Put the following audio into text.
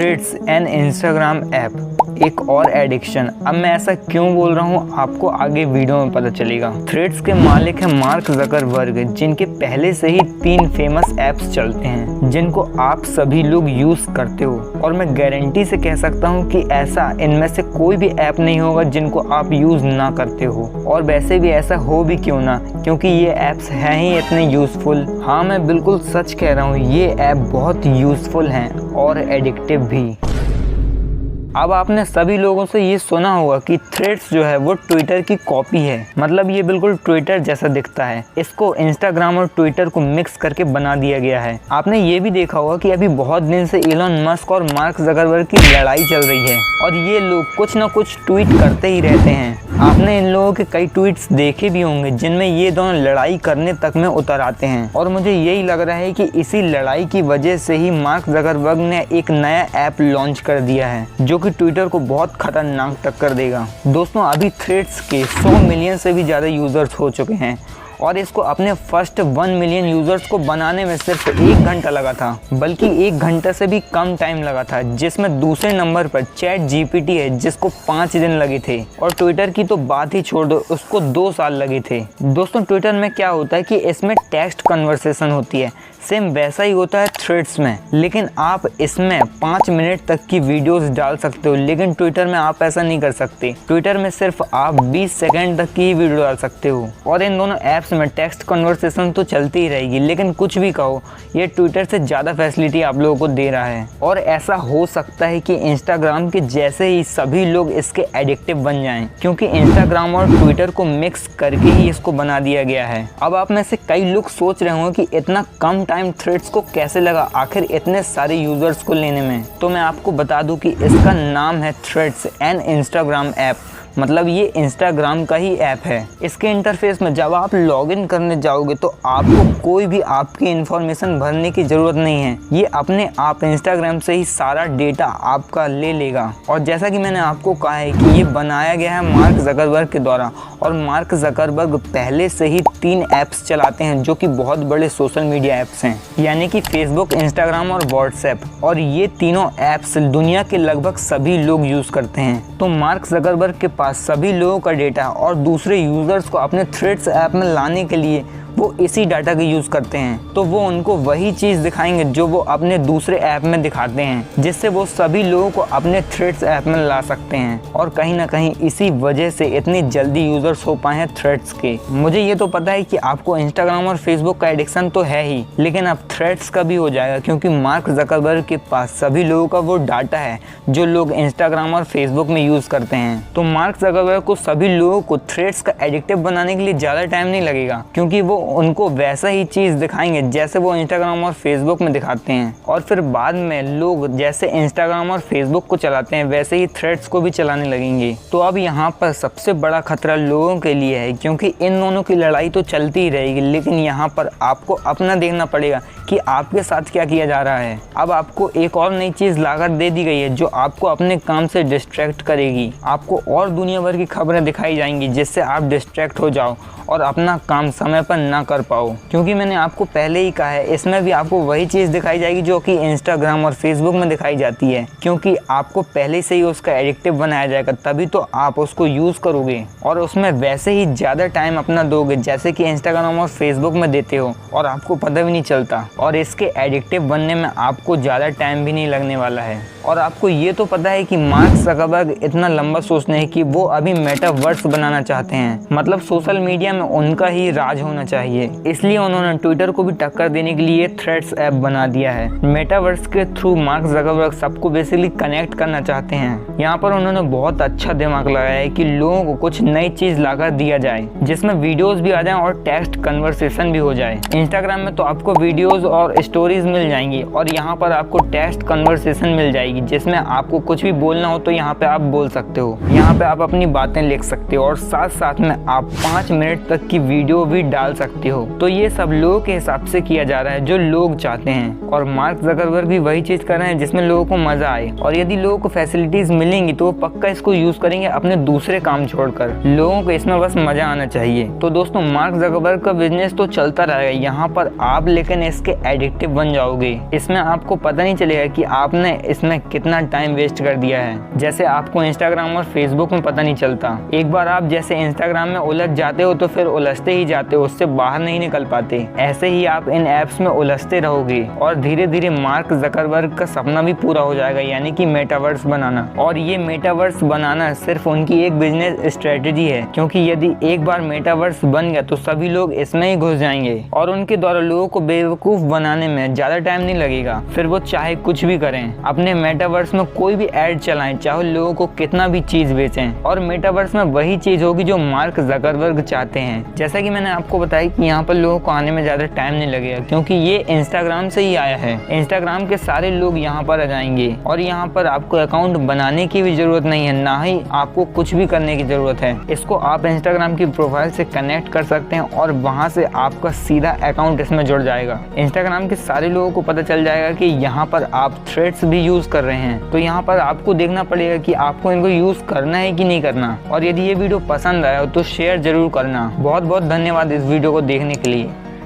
Threads and Instagram app एक और addiction. अब मैं ऐसा क्यों बोल रहा हूँ आपको आगे वीडियो में पता चलेगा। थ्रेड्स के मालिक हैं मार्क ज़करबर्ग, जिनके पहले से ही 3 फेमस ऐप्स चलते हैं जिनको आप सभी लोग यूज़ करते हो, और मैं गारंटी से कह सकता हूँ कि ऐसा इनमें से कोई भी ऐप नहीं होगा जिनको आप यूज़ ना करते हो। और वैसे भी ऐसा हो भी क्यों ना, क्योंकि ये ऐप्स हैं ही इतने यूज़फुल। हाँ, मैं बिल्कुल सच कह रहा हूँ, ये ऐप बहुत यूज़फुल हैं और एडिक्टिव भी। अब आपने सभी लोगों से ये सुना होगा कि थ्रेड्स जो है वो ट्विटर की कॉपी है। मतलब ये बिल्कुल ट्विटर जैसा दिखता है। इसको इंस्टाग्राम और ट्विटर को मिक्स करके बना दिया गया है। आपने ये भी देखा होगा कि अभी बहुत दिन से इलॉन मस्क और मार्क ज़करबर्ग की लड़ाई चल रही है और ये लोग कुछ ना कुछ ट्वीट करते ही रहते हैं। आपने इन लोगों के कई ट्वीट्स देखे भी होंगे जिनमें ये दोनों लड़ाई करने तक में उतर आते हैं, और मुझे यही लग रहा है कि इसी लड़ाई की वजह से ही मार्क ज़करबर्ग ने एक नया ऐप लॉन्च कर दिया है जो कि ट्विटर को बहुत खतरनाक टक्कर देगा। दोस्तों, अभी थ्रेड्स के 100 मिलियन से भी ज़्यादा यूज़र्स हो चुके हैं और इसको अपने फर्स्ट 1 मिलियन यूज़र्स को बनाने में सिर्फ 1 घंटा लगा था, बल्कि 1 घंटा से भी कम टाइम लगा था। जिसमें दूसरे नंबर पर चैट जीपीटी है जिसको 5 दिन लगे थे, और ट्विटर की तो बात ही छोड़ दो, उसको 2 साल लगे थे। दोस्तों, ट्विटर में क्या होता है कि इसमें टेक्स्ट कन्वर्सेशन होती है, सेम वैसा ही होता है थ्रेड्स में, लेकिन आप इसमें 5 मिनट तक की वीडियोस डाल सकते हो, लेकिन ट्विटर में आप ऐसा नहीं कर सकते। ट्विटर में सिर्फ आप 20 सेकंड तक की ही वीडियो डाल सकते हो। और इन दोनों ऐप्स में टेक्स्ट कन्वर्सेशन तो चलती ही रहेगी, लेकिन कुछ भी कहो, ये ट्विटर से ज़्यादा फैसिलिटी आप लोगों को दे रहा है। और ऐसा हो सकता है कि इंस्टाग्राम के जैसे ही सभी लोग इसके एडिक्टिव बन जाएं, क्योंकि इंस्टाग्राम और ट्विटर को मिक्स करके ही इसको बना दिया गया है। अब आप में से कई लोग सोच रहे होंगे कि इतना कम टाइम थ्रेड्स को कैसे लगा आखिर इतने सारे यूजर्स को लेने में। तो मैं आपको बता दूं कि इसका नाम है थ्रेड्स एंड इंस्टाग्राम ऐप। मतलब ये इंस्टाग्राम का ही ऐप है। इसके इंटरफेस में जब आप लॉगिन करने जाओगे तो आपको कोई भी आपकी इंफॉर्मेशन भरने की ज़रूरत नहीं है। ये अपने आप इंस्टाग्राम से ही सारा डेटा आपका ले लेगा। और जैसा कि मैंने आपको कहा है कि ये बनाया गया है मार्क ज़करबर्ग के द्वारा, और मार्क ज़करबर्ग पहले से ही 3 ऐप्स चलाते हैं जो कि बहुत बड़े सोशल मीडिया ऐप्स हैं, यानी कि फेसबुक, इंस्टाग्राम और व्हाट्सएप। और ये तीनों ऐप्स दुनिया के लगभग सभी लोग यूज़ करते हैं। तो मार्क ज़करबर्ग के पास सभी लोगों का डेटा और दूसरे यूजर्स को अपने थ्रेड्स ऐप में लाने के लिए वो इसी डाटा का यूज़ करते हैं। तो वो उनको वही चीज़ दिखाएंगे जो वो अपने दूसरे ऐप में दिखाते हैं, जिससे वो सभी लोगों को अपने थ्रेड्स ऐप में ला सकते हैं। और कहीं ना कहीं इसी वजह से इतनी जल्दी यूज़र्स हो पाए हैं थ्रेड्स के। मुझे ये तो पता है कि आपको इंस्टाग्राम और फेसबुक का एडिक्शन तो है ही, लेकिन अब थ्रेड्स का भी हो जाएगा, क्योंकि मार्क ज़करबर्ग के पास सभी लोगों का वो डाटा है जो लोग इंस्टाग्राम और फेसबुक में यूज़ करते हैं। तो मार्क ज़करबर्ग को सभी लोगों को थ्रेड्स का एडिक्टिव बनाने के लिए ज़्यादा टाइम नहीं लगेगा, क्योंकि वो उनको वैसा ही चीज़ दिखाएंगे जैसे वो इंस्टाग्राम और फेसबुक में दिखाते हैं। और फिर बाद में लोग जैसे इंस्टाग्राम और फेसबुक को चलाते हैं वैसे ही थ्रेड्स को भी चलाने लगेंगे। तो अब यहाँ पर सबसे बड़ा खतरा लोगों के लिए है, क्योंकि इन दोनों की लड़ाई तो चलती ही रहेगी, लेकिन यहाँ पर आपको अपना देखना पड़ेगा कि आपके साथ क्या किया जा रहा है। अब आपको एक और नई चीज़ लाकर दे दी गई है जो आपको अपने काम से डिस्ट्रैक्ट करेगी। आपको और दुनिया भर की खबरें दिखाई जाएंगी जिससे आप डिस्ट्रैक्ट हो जाओ और अपना काम समय पर ना कर पाओ। क्योंकि मैंने आपको पहले ही कहा है, इसमें भी आपको वही चीज़ दिखाई जाएगी जो कि इंस्टाग्राम और फेसबुक में दिखाई जाती है, क्योंकि आपको पहले से ही उसका एडिक्टिव बनाया जाएगा, तभी तो आप उसको यूज़ करोगे और उसमें वैसे ही ज़्यादा टाइम अपना दोगे जैसे कि इंस्टाग्राम और फेसबुक में देते हो, और आपको पता भी नहीं चलता। और इसके एडिक्टिव बनने में आपको ज़्यादा टाइम भी नहीं लगने वाला है। और आपको ये तो पता है कि मार्क ज़करबर्ग इतना लंबा सोचते हैं कि वो अभी मेटावर्स बनाना चाहते हैं, मतलब सोशल मीडिया में उनका ही राज होना चाहिए। इसलिए उन्होंने ट्विटर को भी टक्कर देने के लिए थ्रेड्स ऐप बना दिया है। मेटावर्स के थ्रू मार्क ज़करबर्ग सबको बेसिकली कनेक्ट करना चाहते हैं। यहाँ पर उन्होंने बहुत अच्छा दिमाग लगाया है कि लोगों को कुछ नई चीज़ लाकर दिया जाए जिसमें वीडियोस भी आ जाएं और टेक्स्ट कन्वर्सेशन भी हो जाए। इंस्टाग्राम में तो आपको वीडियोस और स्टोरीज मिल जाएंगी, और यहाँ पर आपको टेक्स्ट कन्वर्सेशन मिल जाएगी जिसमें आपको कुछ भी बोलना हो तो यहाँ पे आप बोल सकते हो। यहाँ पे आप अपनी बातें लिख सकते हो और साथ साथ में आप 5 मिनट तक की वीडियो भी डाल सकते सकते हो। तो ये सब लोगों के हिसाब से किया जा रहा है जो लोग चाहते हैं, और मार्क जकरबर्ग भी वही चीज कर रहे हैं जिसमें लोगों को मजा आए। और यदि लोगों को फैसिलिटीज मिलेंगी तो वो पक्का इसको यूज करेंगे अपने दूसरे काम छोड़कर। लोगों को इसमें बस मजा आना चाहिए। तो दोस्तों, मार्क जकरबर्ग का बिजनेस तो चलता रहेगा यहाँ पर आप लेकिन इसके एडिक्टिव बन जाओगे। इसमें आपको पता नहीं चलेगा कि आपने इसमें कितना टाइम वेस्ट कर दिया है, जैसे आपको इंस्टाग्राम और फेसबुक में पता नहीं चलता। एक बार आप जैसे इंस्टाग्राम में उलझ जाते हो तो फिर उलझते ही जाते हो, उससे बाहर नहीं निकल पाते। ऐसे ही आप इन एप्स में उलझते रहोगे और धीरे धीरे मार्क जकरबर्ग का सपना भी पूरा हो जाएगा, यानी कि मेटावर्स बनाना। और ये मेटावर्स बनाना सिर्फ उनकी एक बिजनेस स्ट्रेटेजी है, क्योंकि यदि एक बार मेटावर्स बन गया तो सभी लोग इसमें ही घुस जाएंगे और उनके द्वारा लोगों को बेवकूफ बनाने में ज्यादा टाइम नहीं लगेगा। फिर वो चाहे कुछ भी करें, अपने मेटावर्स में कोई भी एड चलाएं, चाहे लोगों को कितना भी चीज बेचें, और मेटावर्स में वही चीज होगी जो मार्क जकरबर्ग चाहते हैं। जैसा कि मैंने आपको बताया कि यहाँ पर लोगों को आने में ज्यादा टाइम नहीं लगेगा, क्योंकि ये इंस्टाग्राम से ही आया है। इंस्टाग्राम के सारे लोग यहाँ पर आ जाएंगे और यहाँ पर आपको अकाउंट बनाने की भी जरूरत नहीं है, ना ही आपको कुछ भी करने की जरूरत है। इसको आप इंस्टाग्राम की प्रोफाइल से कनेक्ट कर सकते हैं और वहां से आपका सीधा अकाउंट इसमें जुड़ जाएगा। इंस्टाग्राम के सारे लोगों को पता चल जाएगा कि यहाँ पर आप थ्रेड्स भी यूज कर रहे हैं। तो यहाँ पर आपको देखना पड़ेगा कि आपको इनको यूज करना है कि नहीं करना। और यदि ये वीडियो पसंद आया हो तो शेयर जरूर करना। बहुत बहुत धन्यवाद इस वीडियो को देखने के लिए।